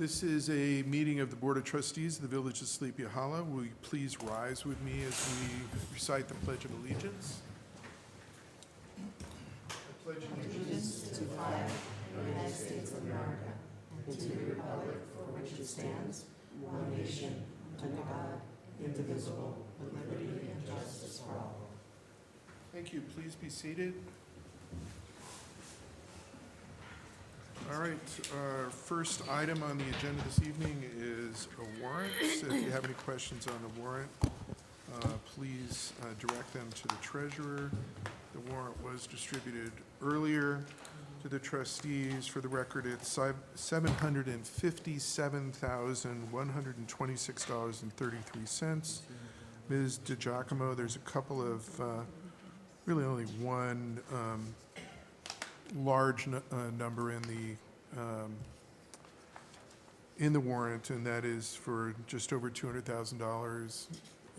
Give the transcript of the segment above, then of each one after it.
This is a meeting of the Board of Trustees of the Village of Sleepy Hollow. Will you please rise with me as we recite the Pledge of Allegiance? I pledge allegiance to the flag of the United States of America and to the republic for which it stands, one nation, under God, indivisible, with liberty and justice for all. Thank you. Please be seated. All right, our first item on the agenda this evening is a warrant. So if you have any questions on the warrant, please direct them to the treasurer. The warrant was distributed earlier to the trustees. For the record, it's $757,126.33. Ms. DiGiacomo, there's a couple of, really only one large number in the warrant, and that is for just over $200,000.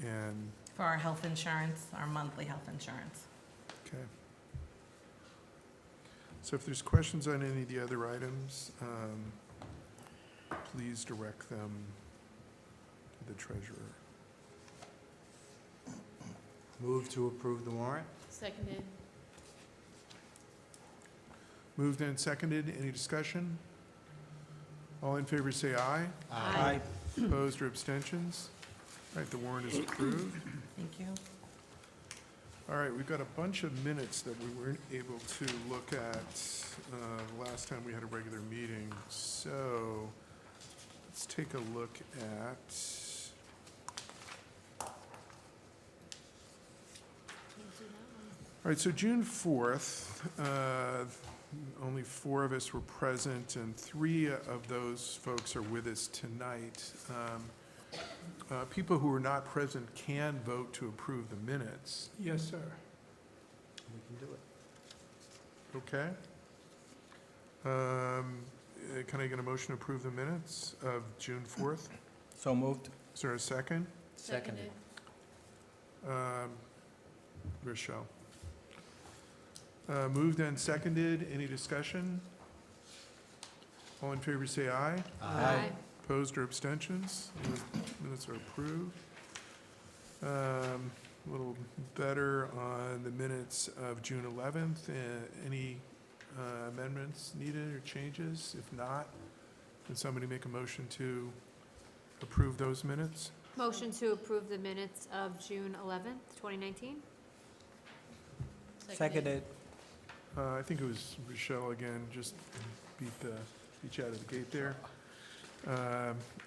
And For our health insurance, our monthly health insurance. okay. So if there's questions on any of the other items, please direct them to the treasurer. Move to approve the warrant? Seconded. Moved and seconded. Any discussion? All in favor say aye. Aye. Opposed or abstentions? All right, the warrant is approved. Thank you. All right, we've got a bunch of minutes that we weren't able to look at the last time we had a regular meeting. So let's take a look at all right, so June 4th, only 4 of us were present, and 3 of those folks are with us tonight. People who are not present can vote to approve the minutes. Yes, sir. We can do it. Okay. Can I get a motion to approve the minutes of June 4th? So moved. Is there a second? Seconded. Rochelle. Moved and seconded. Any discussion? All in favor say aye. Aye. Opposed or abstentions? Minutes are approved. A little better on the minutes of June 11th. Any amendments needed or changes? If not, can somebody make a motion to approve those minutes? Motion to approve the minutes of June 11th, 2019. Seconded. I think it was Rochelle again, just beat you out of the gate there.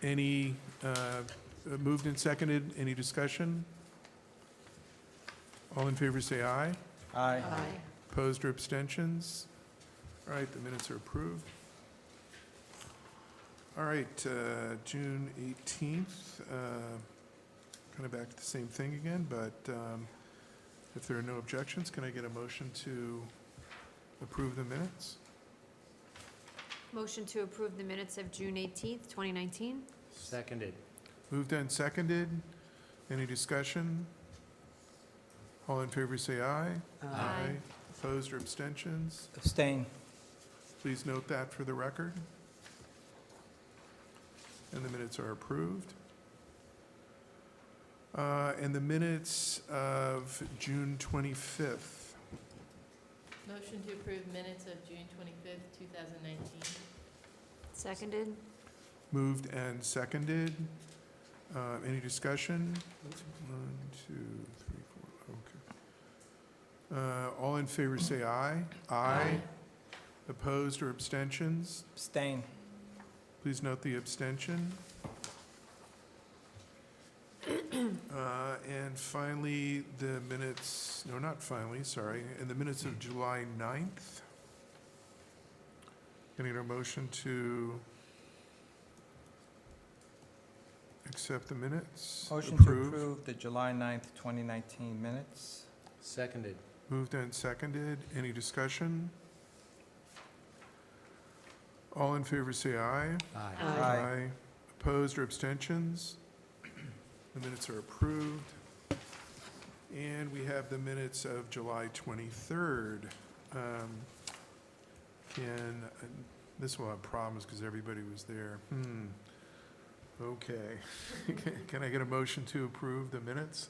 Any, moved and seconded, any discussion? All in favor say aye. Aye. Opposed or abstentions? All right, the minutes are approved. All right, June 18th, kind of back to the same thing again, but if there are no objections, can I get a motion to approve the minutes? Motion to approve the minutes of June 18th, 2019. Seconded. Moved and seconded. Any discussion? All in favor say aye. Aye. Opposed or abstentions? Abstain. Please note that for the record. And the minutes are approved. And the minutes of June 25th. Motion to approve minutes of June 25th, 2019. Seconded. Moved and seconded. Any discussion? 1, 2, 3, 4, okay. All in favor say aye. Aye. Opposed or abstentions? Abstain. Please note the abstention. And finally, the minutes, no, not finally, sorry, in the minutes of July 9th. Can I get a motion to accept the minutes? Motion to approve the July 9th, 2019 minutes. Seconded. Moved and seconded. Any discussion? All in favor say aye. Aye. Aye. Opposed or abstentions? The minutes are approved. And we have the minutes of July 23rd. Can This will have problems because everybody was there. Okay. Can I get a motion to approve the minutes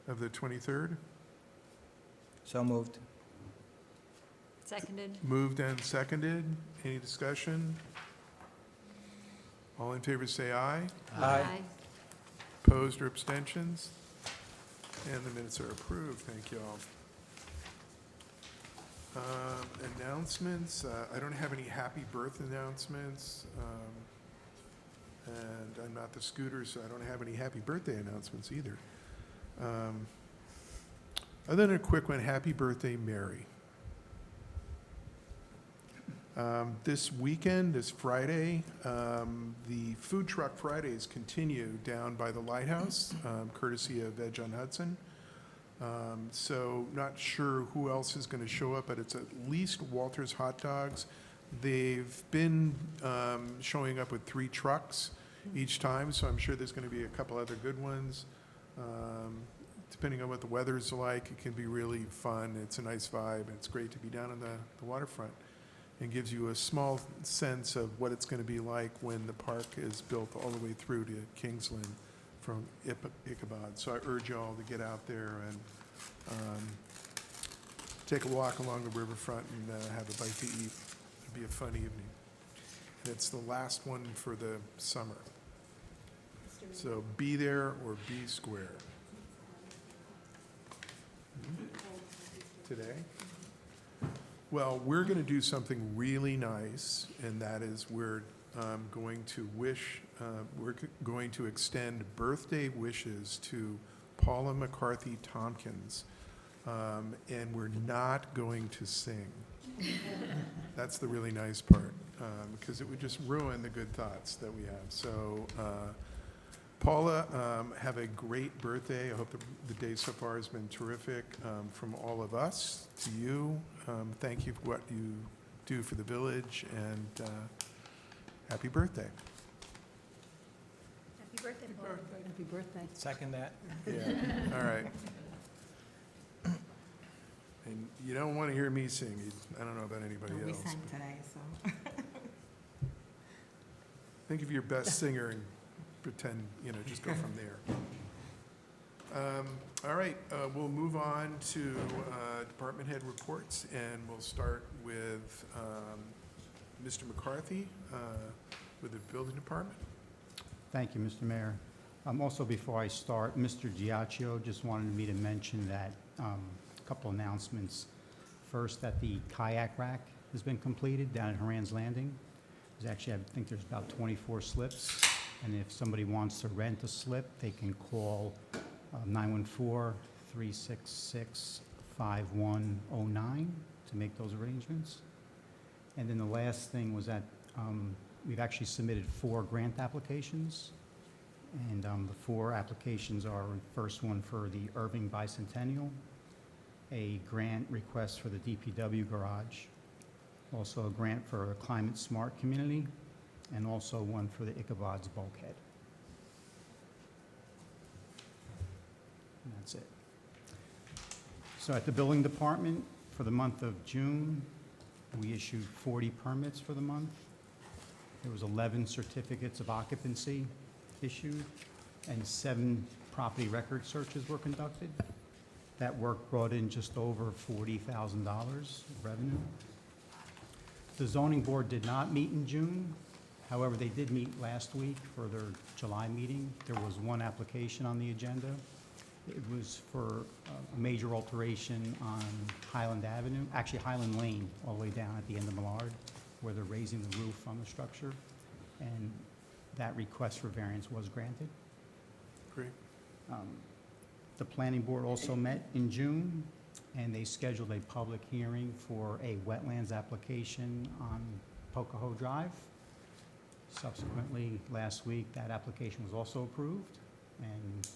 of the 23rd? So moved. Seconded. Moved and seconded. Any discussion? All in favor say aye. Aye. Opposed or abstentions? And the minutes are approved. Thank you all. Announcements. I don't have any happy birth announcements. And I'm not the scooter, so I don't have any happy birthday announcements either. Other than a quick one, happy birthday, Mary. This weekend, this Friday, the Food Truck Fridays continue down by the Lighthouse, courtesy of Veg on Hudson. So not sure who else is going to show up, but it's at least Walter's Hot Dogs. They've been showing up with 3 trucks each time, so I'm sure there's going to be a couple other good ones. Depending on what the weather's like, it can be really fun. It's a nice vibe. It's great to be down on the waterfront, and gives you a small sense of what it's going to be like when the park is built all the way through to Kingsland from Ichabod. So I urge you all to get out there and take a walk along the riverfront and have a bite to eat. It'll be a fun evening. And it's the last one for the summer. So be there or be square. Today? Well, we're going to do something really nice, and that is we're going to extend birthday wishes to Paula McCarthy Tompkins, and we're not going to sing. That's the really nice part, because it would just ruin the good thoughts that we have. So, Paula, have a great birthday. I hope the day so far has been terrific. From all of us to you, thank you for what you do for the village, and happy birthday. Happy birthday, Paul. Happy birthday. Second that. Yeah, all right. And you don't want to hear me sing. I don't know about anybody We else. sang today, so. Think of your best singer and pretend, just go from there. All right, we'll move on to department head reports, and we'll start with Mr. McCarthy with the building department. Thank you, Mr. Mayor. Also, before I start, Mr. Giacchio just wanted me to mention that a couple announcements. First, that the kayak rack has been completed down at Horan's Landing. There's actually, I think there's about 24 slips, and if somebody wants to rent a slip, they can call 914-366-5109 to make those arrangements. And then the last thing was that we've actually submitted 4 grant applications. And the 4 applications are, first one for the Irving Bicentennial, a grant request for the DPW garage, also a grant for a climate smart community, and also one for the Ichabod's bulkhead. And that's it. So at the building department, for the month of June, we issued 40 permits for the month. There was 11 certificates of occupancy issued, and 7 property record searches were conducted. That work brought in just over $40,000 of revenue. The zoning board did not meet in June. However, they did meet last week for their July meeting. There was 1 application on the agenda. It was for a major alteration on Highland Avenue, actually Highland Lane, all the way down at the end of Millard, where they're raising the roof on the structure. And that request for variance was granted. Great. The planning board also met in June, and they scheduled a public hearing for a wetlands application on Pocoho Drive. Subsequently, last week, that application was also approved, and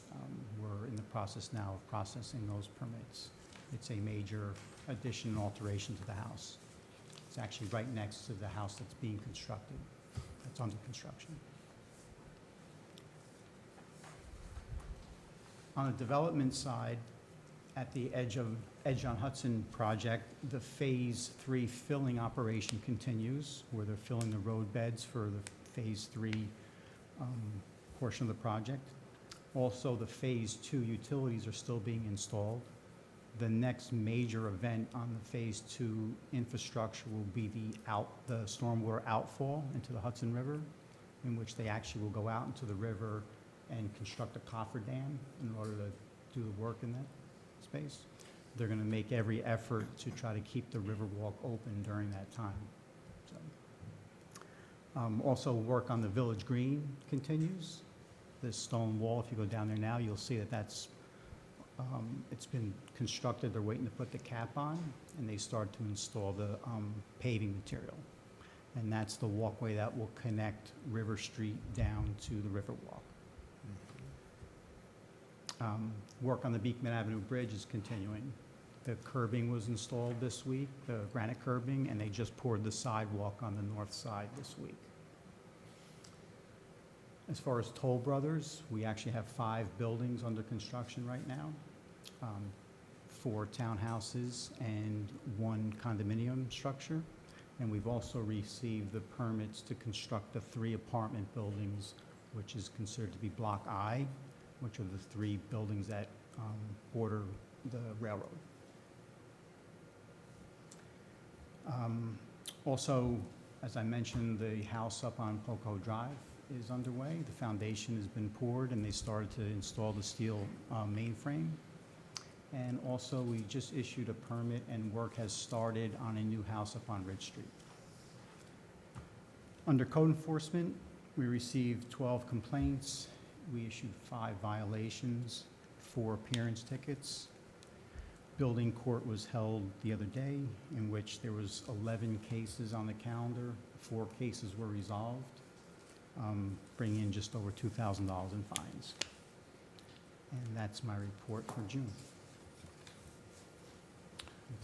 we're in the process now of processing those permits. It's a major addition and alteration to the house. It's actually right next to the house that's being constructed. That's under construction. On the development side, at the edge of Edge on Hudson project, the Phase 3 filling operation continues, where they're filling the road beds for the Phase 3 portion of the project. Also, the Phase 2 utilities are still being installed. The next major event on the Phase 2 infrastructure will be the stormwater outfall into the Hudson River, in which they actually will go out into the river and construct a cofferdam in order to do the work in that space. They're going to make every effort to try to keep the Riverwalk open during that time. So, also, work on the Village Green continues. This stone wall, if you go down there now, you'll see that that's it's been constructed. They're waiting to put the cap on, and they start to install the paving material. And that's the walkway that will connect River Street down to the Riverwalk. Work on the Beekman Avenue Bridge is continuing. The curbing was installed this week, the granite curbing, and they just poured the sidewalk on the north side this week. As far as Toll Brothers, we actually have 5 buildings under construction right now, 4 townhouses and 1 condominium structure. And we've also received the permits to construct the 3 apartment buildings, which is considered to be Block I, which are the 3 buildings that border the railroad. Also, as I mentioned, the house up on Poco Drive is underway. The foundation has been poured, and they started to install the steel mainframe. And also, we just issued a permit, and work has started on a new house up on Ridge Street. Under code enforcement, we received 12 complaints. We issued 5 violations, 4 appearance tickets. Building court was held the other day, in which there was 11 cases on the calendar. 4 cases were resolved, bringing in just over $2,000 in fines. And that's my report for June.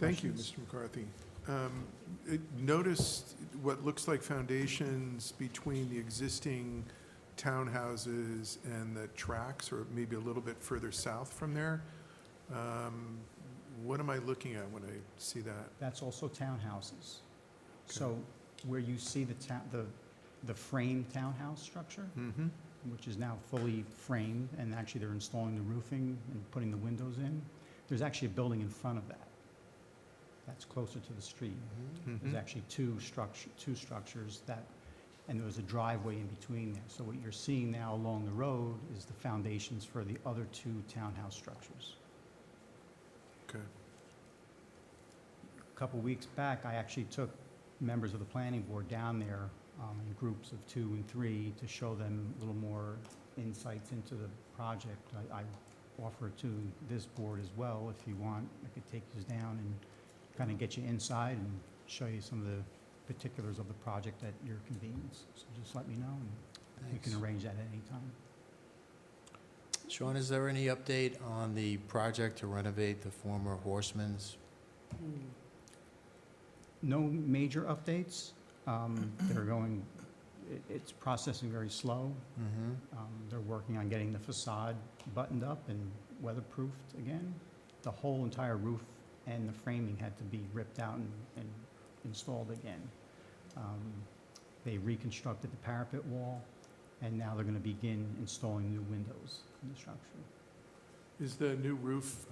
Any Thank you, questions? Mr. McCarthy. Noticed what looks like foundations between the existing townhouses and the tracks, or maybe a little bit further south from there. What am I looking at when I see that? That's also townhouses. So where you see the frame townhouse structure, Mm-hmm. which is now fully framed, and actually they're installing the roofing and putting the windows in, there's actually a building in front of that. That's closer to the street. There's actually two structures that, and there's a driveway in between there. So what you're seeing now along the road is the foundations for the other 2 townhouse structures. Okay. A couple weeks back, I actually took members of the planning board down there in groups of 2 and 3 to show them a little more insights into the project. I offer it to this board as well. If you want, I could take you down and kind of get you inside and show you some of the particulars of the project at your convenience. So just let me know, and we can arrange that at any time. Sean, is there any update on the project to renovate the former Horseman's? No major updates. They're going, it's processing very slow. They're working on getting the facade buttoned up and weatherproofed again. The whole entire roof and the framing had to be ripped out and installed again. They reconstructed the parapet wall, and now they're going to begin installing new windows in the structure. Is the new roof,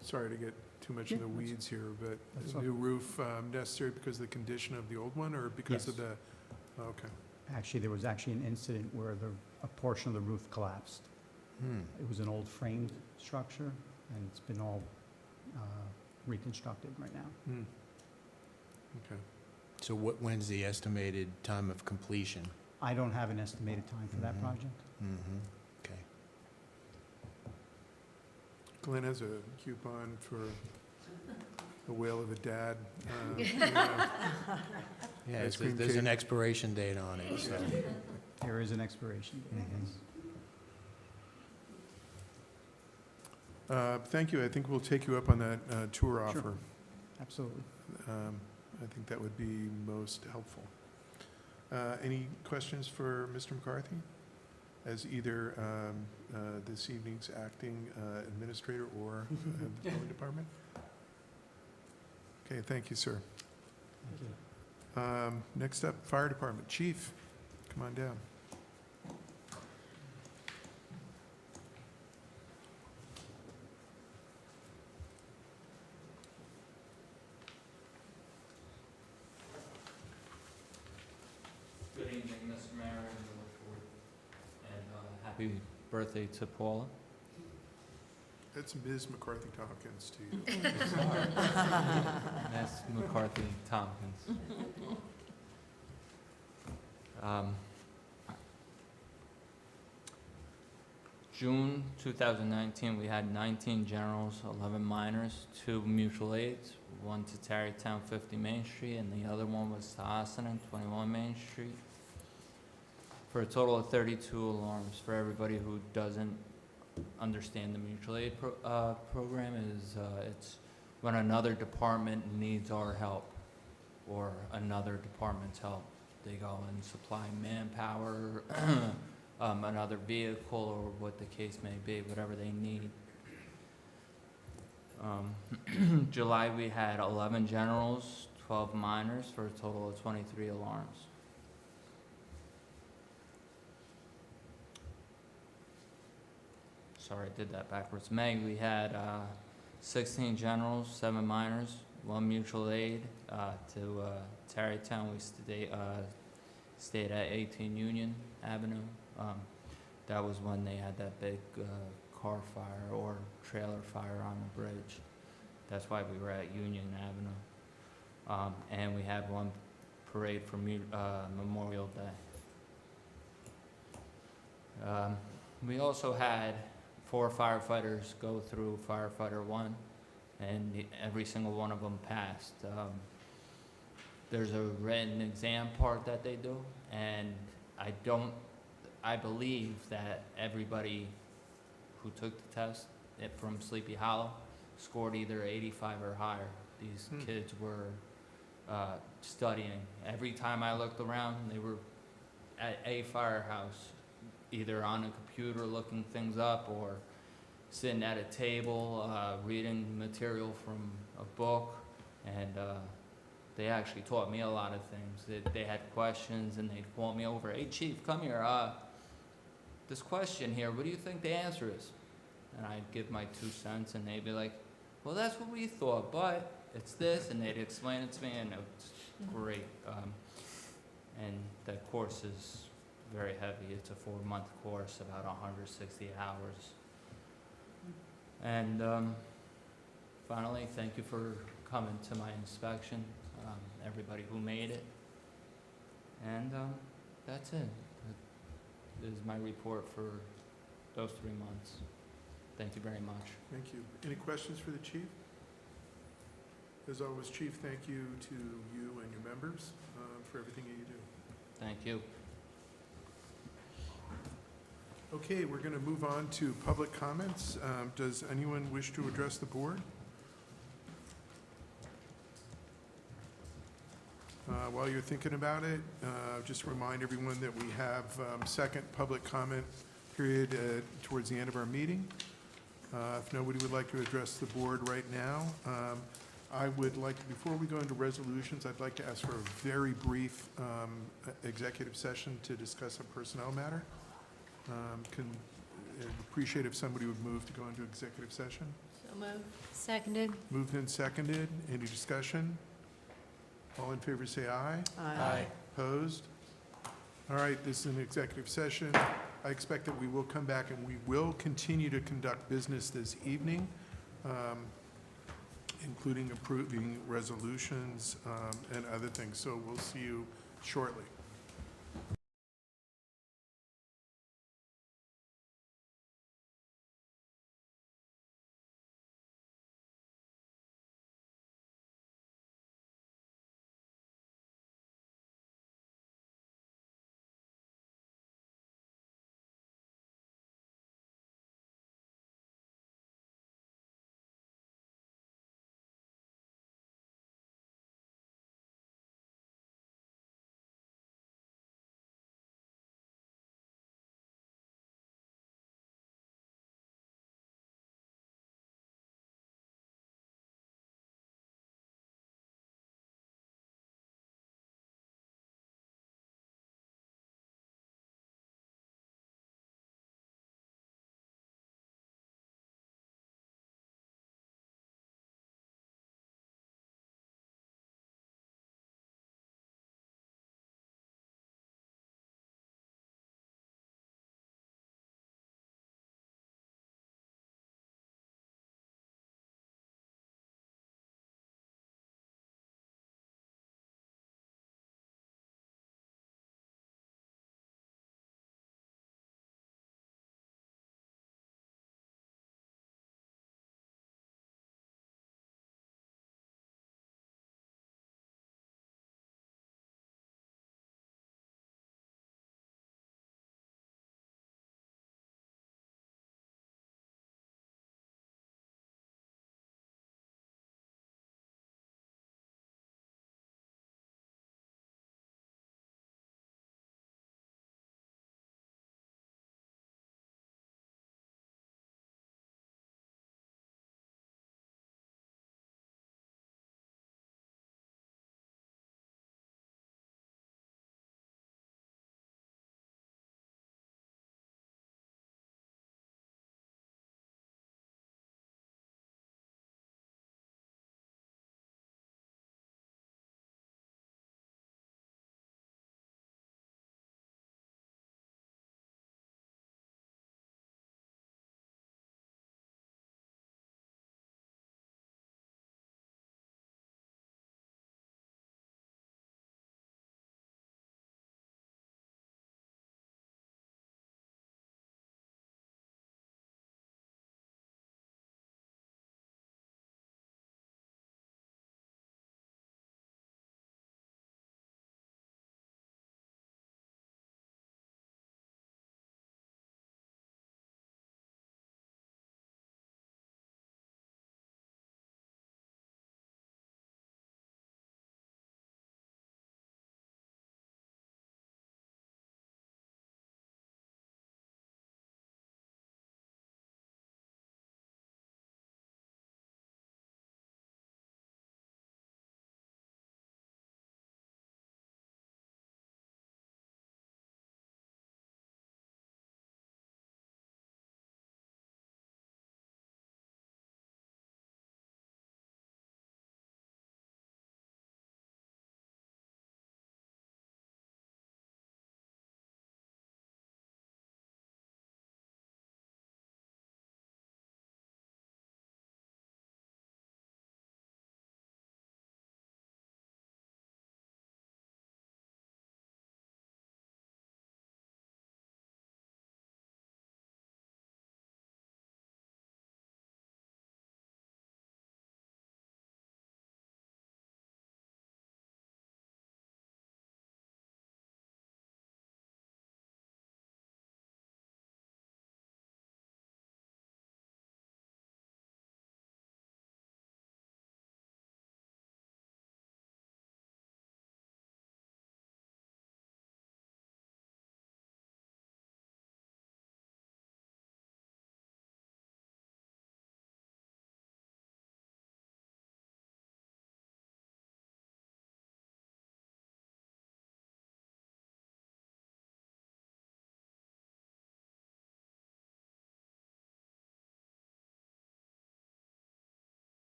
sorry to get too much in the Yeah, that's- weeds here, but that's is the new roof necessary because of the condition of the old one, or because of Yes. the, okay. Actually, there was actually an incident where a portion of the roof collapsed. It was an old framed structure, and it's been all reconstructed right now. Hmm. Okay. So when's the estimated time of completion? I don't have an estimated time for that Mhm. project. Okay. Glenn has a coupon for a whale of a dad. Yeah, Ice cream there's an cake. expiration date on it, so. There is an expiration date. yes. Thank you. I think we'll take you up on that tour Sure. offer. Absolutely. I think that would be most helpful. Any questions for Mr. McCarthy? as either this evening's acting administrator or the building department? Okay, thank you, sir. Thank you. Next up, fire department. Chief, come on down. Good evening, Mr. Mayor and the board, and happy birthday to Paula. It's Ms. McCarthy Tompkins to you. Miss McCarthy Tompkins. June 2019, we had 19 generals, 11 minors, 2 mutual aids, one to Tarrytown 50 Main Street, and the other one was to Ossining 21 Main Street, for a total of 32 alarms. For everybody who doesn't understand the mutual aid program, it's when another department needs our help or another department's help. They go and supply manpower, another vehicle, or what the case may be, whatever they need. July, we had 11 generals, 12 minors, for a total of 23 alarms. Sorry, I did that backwards. May, we had 16 generals, 7 minors, 1 mutual aid to Tarrytown. We stayed at 18 Union Avenue. That was when they had that big car fire or trailer fire on the bridge. That's why we were at Union Avenue. And we had 1 parade for Memorial Day. We also had 4 firefighters go through firefighter 1, and every single one of them passed. There's a written exam part that they do, and I believe that everybody who took the test from Sleepy Hollow scored either 85 or higher. These kids were studying. Every time I looked around, they were at a firehouse, either on a computer looking things up or sitting at a table reading material from a book, and they actually taught me a lot of things. They had questions and they'd call me over, "Hey Chief, come here, this question here, what do you think the answer is?" And I'd give my 2 cents and they'd be like, "Well, that's what we thought, but it's this," and they'd explain it to me, and it was great. And that course is very heavy. It's a 4-month course, about 160 hours. And finally, thank you for coming to my inspection, everybody who made it. And that's it. That is my report for those 3 months. Thank you very much. Thank you. Any questions for the chief? As always, Chief, thank you to you and your members for everything that you do. Thank you. Okay, we're going to move on to public comments. Does anyone wish to address the board? While you're thinking about it, just remind everyone that we have second public comment period towards the end of our meeting. If nobody would like to address the board right now, I would like to, before we go into resolutions, I'd like to ask for a very brief executive session to discuss a personnel matter. I'd appreciate if somebody would move to go into executive session. So moved. Seconded. Moved and seconded. Any discussion? All in favor say aye. Aye. Opposed? All right, this is an executive session. I expect that we will come back and we will continue to conduct business this evening, including approving resolutions and other things. So we'll see you shortly.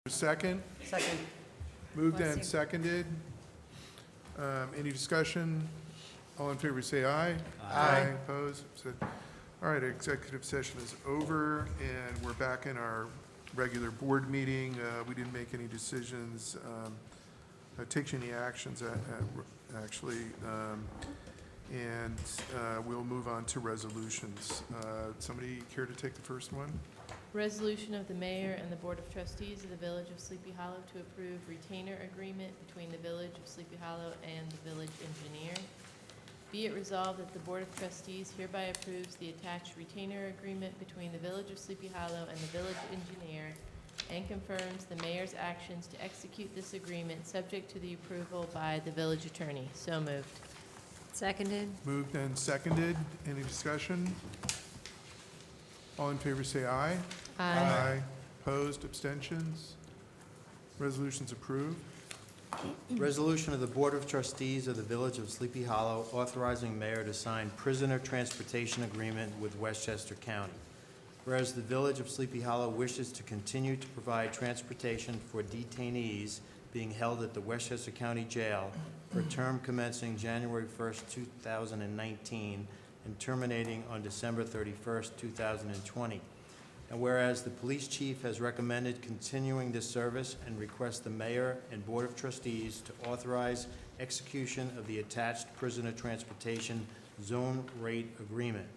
Second? Second. Moved Bless and you. seconded. Any discussion? All in favor, say aye. Aye. Opposed? All right, executive session is over, and we're back in our regular board meeting. We didn't make any decisions, take any actions, actually, and we'll move on to resolutions. Somebody care to take the first one? Resolution of the Mayor and the Board of Trustees of the Village of Sleepy Hollow to approve retainer agreement between the Village of Sleepy Hollow and the village engineer. Be it resolved that the Board of Trustees hereby approves the attached retainer agreement between the Village of Sleepy Hollow and the village engineer and confirms the mayor's actions to execute this agreement subject to the approval by the village attorney. So moved. Seconded. Moved and seconded. Any discussion? All in favor, say aye. Opposed, abstentions? Resolution's approved. Resolution of the Board of Trustees of the Village of Sleepy Hollow authorizing mayor to sign prisoner transportation agreement with Westchester County. Whereas the Village of Sleepy Hollow wishes to continue to provide transportation for detainees being held at the Westchester County Jail for a term commencing January 1st, 2019 and terminating on December 31st, 2020. And whereas the police chief has recommended continuing this service and requests the mayor and Board of Trustees to authorize execution of the attached prisoner transportation zone rate agreement.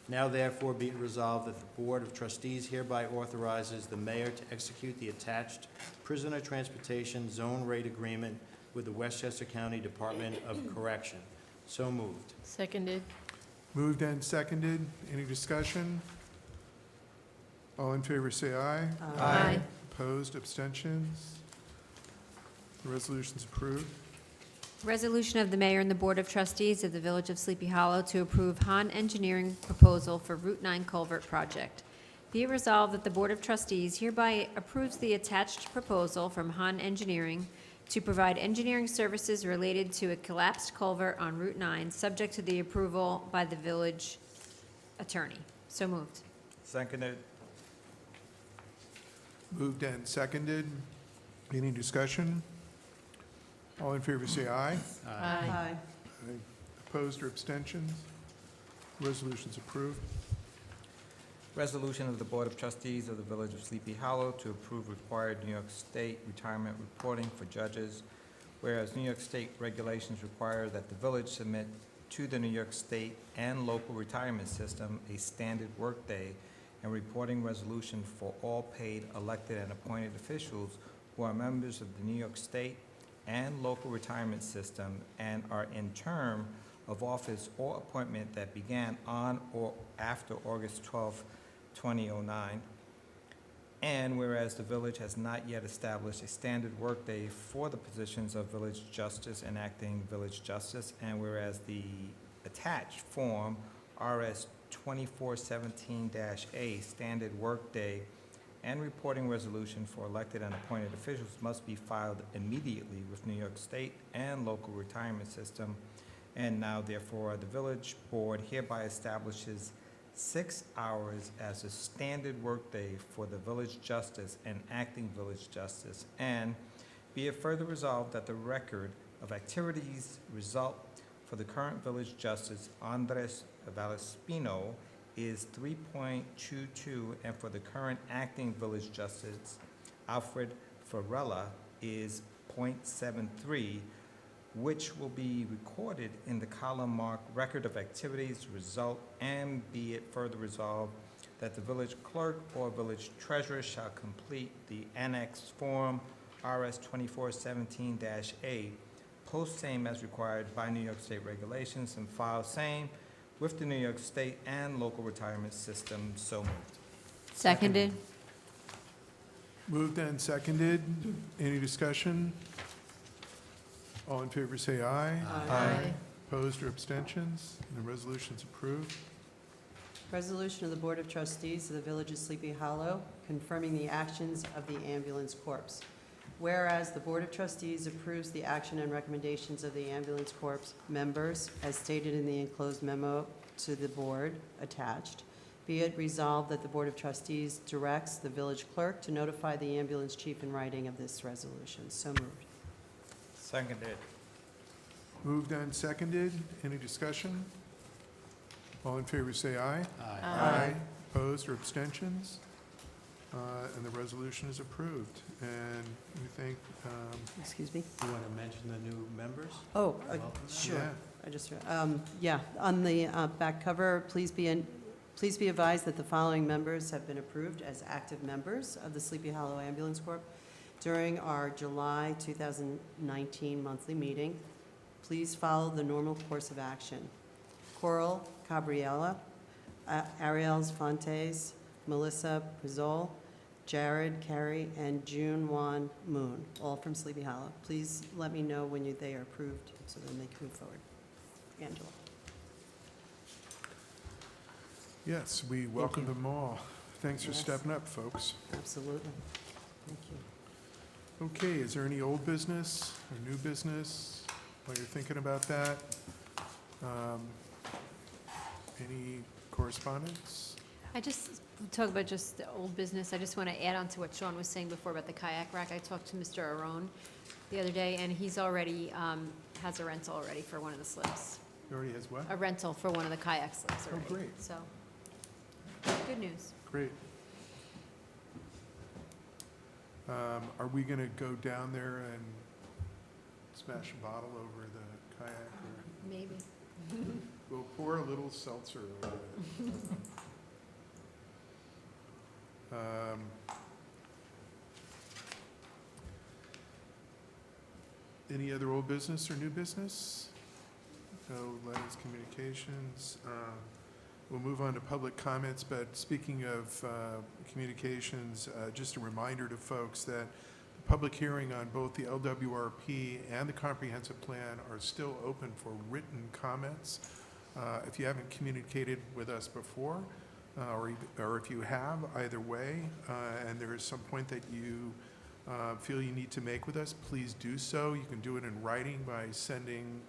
Now therefore be it resolved that the Board of Trustees hereby authorizes the mayor to execute the attached prisoner transportation zone rate agreement with the Westchester County Department of Correction. So moved. Seconded. Moved and seconded. Any discussion? All in favor, say aye. Aye. Opposed, abstentions? The resolution's approved. Resolution of the Mayor and the Board of Trustees of the Village of Sleepy Hollow to approve Han Engineering proposal for Route 9 Culvert Project. Be it resolved that the Board of Trustees hereby approves the attached proposal from Han Engineering to provide engineering services related to a collapsed culvert on Route 9, subject to the approval by the village attorney. So moved. Seconded. Moved and seconded. Any discussion? All in favor, say aye. Aye. Opposed or abstentions? Resolution's approved. Resolution of the Board of Trustees of the Village of Sleepy Hollow to approve required New York State retirement reporting for judges. Whereas New York State regulations require that the village submit to the New York State and local retirement system a standard workday and reporting resolution for all paid, elected, and appointed officials who are members of the New York State and local retirement system and are in term of office or appointment that began on or after August 12, 2009. And whereas the village has not yet established a standard workday for the positions of village justice and acting village justice, and whereas the attached form RS 2417-A standard workday and reporting resolution for elected and appointed officials must be filed immediately with New York State and local retirement system. And now therefore, the village board hereby establishes 6 hours as a standard workday for the village justice and acting village justice. And be it further resolved that the record of activities result for the current village justice, Andres Valaspino, is 3.22, and for the current acting village justice, Alfred Farella, is 0.73, which will be recorded in the column marked Record of Activities Result, and be it further resolved that the village clerk or village treasurer shall complete the annex form RS 2417-A, post same as required by New York State regulations, and file same with the New York State and local retirement system. So moved. Seconded. Moved and seconded. Any discussion? All in favor, say aye. Aye. Opposed or abstentions? And the resolution's approved. Resolution of the Board of Trustees of the Village of Sleepy Hollow confirming the actions of the ambulance corps. Whereas the Board of Trustees approves the action and recommendations of the ambulance corps members as stated in the enclosed memo to the board attached, Be it resolved that the Board of Trustees directs the village clerk to notify the ambulance chief in writing of this resolution. So moved. Seconded. Moved and seconded. Any discussion? All in favor say aye. Aye. Opposed or abstentions? And the resolution is approved. And we thank, Excuse me? You want to mention the new members? Oh, Welcome. sure. yeah, I just, yeah, on the back cover, please be advised that the following members have been approved as active members of the Sleepy Hollow Ambulance Corp. During our July 2019 monthly meeting. Please follow the normal course of action. Coral Cabriella, Ariel Fontes, Melissa Prizol, Jared Carey, and June Wan Moon, all from Sleepy Hollow. Please let me know when they are approved, so then they can move forward. Angela. yes, we welcome you. them all. Thanks for Yes. stepping up, folks. Absolutely. Thank you. Okay, is there any old business or new business while you're thinking about that? Any correspondence? I just, talk about just the old business, I just want to add on to what Sean was saying before about the kayak rack. I talked to Mr. Aron the other day, and he's already, has a rental already for one of the slips. He already has what? A rental for one of the kayak slips Oh, already. great. So, good news. Great. Are we going to go down there and smash a bottle over the kayak? Or Maybe. we'll pour a little seltzer over it. Any other old business or new business? No letters, communications. We'll move on to public comments, but speaking of communications, just a reminder to folks that the public hearing on both the LWRP and the comprehensive plan are still open for written comments. If you haven't communicated with us before, or if you have, either way, and there is some point that you feel you need to make with us, please do so. You can do it in writing by sending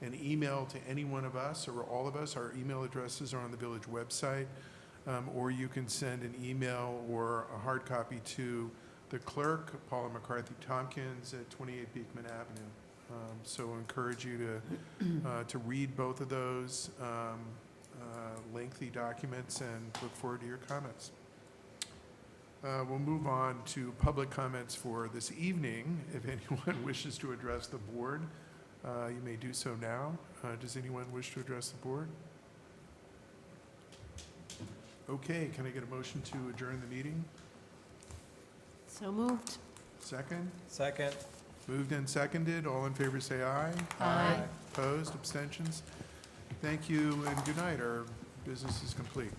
an email to any one of us or all of us. Our email addresses are on the village website, or you can send an email or a hard copy to the clerk, Paula McCarthy Tompkins, at 28 Beekman Avenue. So I encourage you to read both of those lengthy documents and look forward to your comments. We'll move on to public comments for this evening. If anyone wishes to address the board, you may do so now. Does anyone wish to address the board? Okay, can I get a motion to adjourn the meeting? So moved. Second? Second. Moved and seconded. All in favor say aye. Aye. Opposed, abstentions? Thank you and good night. Our business is complete.